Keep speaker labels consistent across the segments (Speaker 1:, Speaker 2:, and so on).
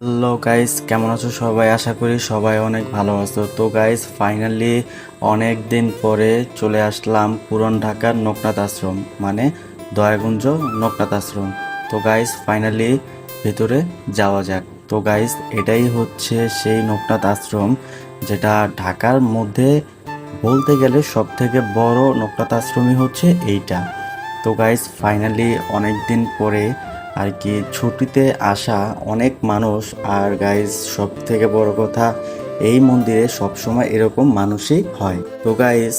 Speaker 1: Hello guys, কেমন আছো সবাই? আশা করি সবাই অনেক ভালো আছো। তো গাইস, ফাইনালি অনেক দিন পরে চলে আসলাম পুরান ঢাকার নোকনাথ আশ্রম, মানে দয়াগঞ্জ নোকনাথ আশ্রম। তো গাইস, ফাইনালি ভেতরে যাওয়া যাক। তো গাইস, এটাই হচ্ছে সেই নোকনাথ আশ্রম, যেটা ঢাকার মধ্যে বলতে গেলে সব থেকে বড় নোকনাথ আশ্রমই হচ্ছে এইটা। তো গাইস, ফাইনালি অনেক দিন পরে আর কি ছুটিতে আসা অনেক মানুষ। আর গাইস, সব থেকে বড় কথা, এই মন্দিরে সবসময় এরকম মানুষই হয়। তো গাইস,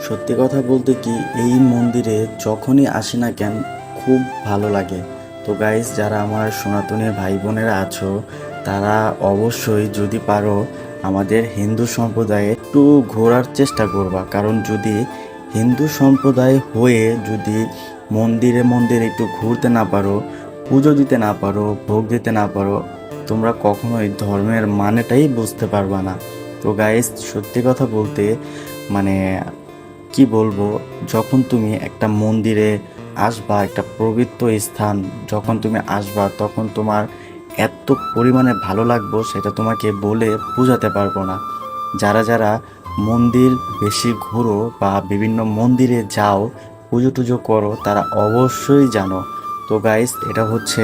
Speaker 1: সত্যি কথা বলতে কি, এই মন্দিরে যখনই আসি না কেন খুব ভালো লাগে। তো গাইস, যারা আমার সনাতনী ভাই বোনেরা আছো, তারা অবশ্যই যদি পারো আমাদের হিন্দু সম্প্রদায়ে একটু ঘোরার চেষ্টা করবা। কারণ যদি হিন্দু সম্প্রদায় হয়ে যদি মন্দিরে মন্দিরে একটু ঘুরতে না পারো, পুজো দিতে না পারো, ভোগ দিতে না পারো, তোমরা কখনোই ধর্মের মানেটাই বুঝতে পারবা না। তো গাইস, সত্যি কথা বলতে মানে কি বলবো, যখন তুমি একটা মন্দিরে আসবা, একটা পবিত্র স্থান যখন তুমি আসবা, তখন তোমার এত পরিমাণে ভালো লাগবে সেটা তোমাকে বলে বোঝাতে পারবো না। যারা যারা মন্দির বেশি ঘুরো বা বিভিন্ন মন্দিরে যাও, পুজো টুজো করো, তারা অবশ্যই জানো। তো গাইস, এটা হচ্ছে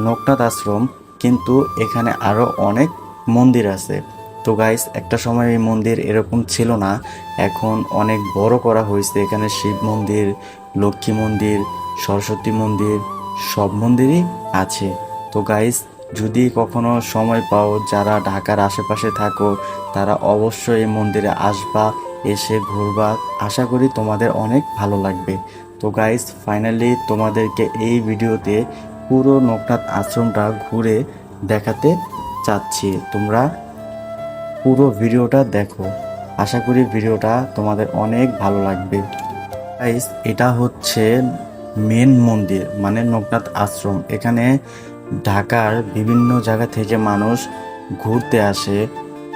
Speaker 1: লোকনাথ আশ্রম, কিন্তু এখানে আরও অনেক মন্দির আছে। তো গাইস, একটা সময় এই মন্দির এরকম ছিল না, এখন অনেক বড় করা হয়েছে। এখানে শিব মন্দির, লক্ষ্মী মন্দির, সরস্বতী মন্দির, সব মন্দিরই আছে। তো গাইস, যদি কখনো সময় পাও, যারা ঢাকার আশেপাশে থাকো, তারা অবশ্যই এই মন্দিরে আসবা, এসে ঘুরবা। আশা করি তোমাদের অনেক ভালো লাগবে। তো গাইস, ফাইনালি তোমাদেরকে এই ভিডিওতে পুরো লোকনাথ আশ্রমটা ঘুরে দেখাতে চাচ্ছি। তোমরা পুরো ভিডিওটা দেখো, আশা করি ভিডিওটা তোমাদের অনেক ভালো লাগবে। গাইস, এটা হচ্ছে মেন মন্দির, মানে লোকনাথ আশ্রম। এখানে ঢাকার বিভিন্ন জায়গা থেকে মানুষ ঘুরতে আসে,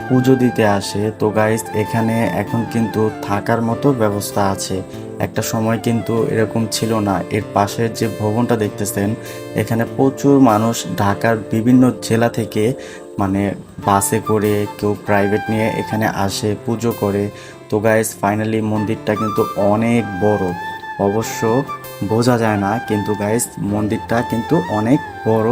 Speaker 1: পুজো দিতে আসে। তো গাইস, এখানে এখন কিন্তু থাকার মতো ব্যবস্থা আছে। একটা সময় কিন্তু এরকম ছিল না। এর পাশের যে ভবনটা দেখতেছেন, এখানে প্রচুর মানুষ ঢাকার বিভিন্ন জেলা থেকে, মানে বাসে করে, কেউ প্রাইভেট নিয়ে এখানে আসে, পুজো করে। তো গাইস, ফাইনালি মন্দিরটা কিন্তু অনেক বড়। অবশ্য বোঝা যায় না, কিন্তু গাইস, মন্দিরটা কিন্তু অনেক বড়।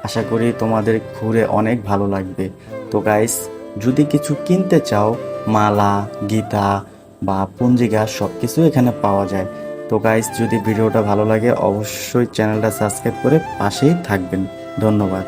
Speaker 1: আশা করি তোমাদের ঘুরে অনেক ভালো লাগবে। তো গাইস, যদি কিছু কিনতে চাও, মালা, গীতা বা পঞ্জিকা, সব কিছু এখানে পাওয়া যায়। তো গাইস, যদি ভিডিওটা ভালো লাগে অবশ্যই চ্যানেলটা সাবস্ক্রাইব করে পাশেই থাকবেন। ধন্যবাদ।